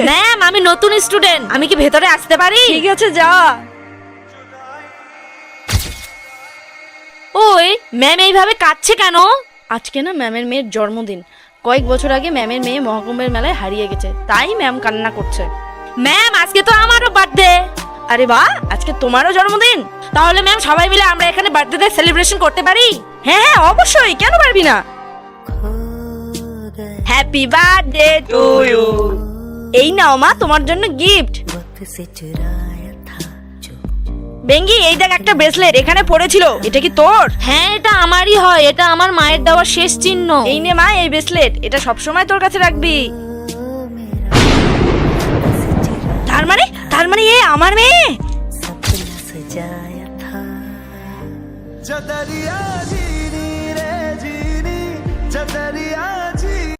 Ma'am, আমি নতুন student, আমি কি ভেতরে আসতে পারি? ঠিক আছে, যা। ওই ম্যাম এইভাবে কাঁদছে কেন? আজকে না ম্যামের মেয়ের জন্মদিন। কয়েক বছর আগে ম্যামের মেয়ে মহাকুম্ভের মেলায় হারিয়ে গেছে, তাই ম্যাম কান্না করছে। ম্যাম, আজকে তো আমারও বার্থডে। আরে বাহ, আজকে তোমারও জন্মদিন? তাহলে ম্যাম সবাই মিলে আমরা এখানে বার্থডে সেলিব্রেশন করতে পারি? হ্যাঁ হ্যাঁ, অবশ্যই, কেন পারবি না। Happy birthday to you. এই নাও মা, তোমার জন্য গিফট। বেঙ্গি, এই দেখ একটা ব্রেসলেট এখানে পড়েছিল, এটা কি তোর? হ্যাঁ, এটা আমারই হয়, এটা আমার মায়ের দেওয়া শেষ চিহ্ন। এই নে মা, এই ব্রেসলেট, এটা সবসময় তোর কাছে রাখবি। তার মানে এ আমার মেয়ে। जदरिया जीनी रे जीनी जदरिया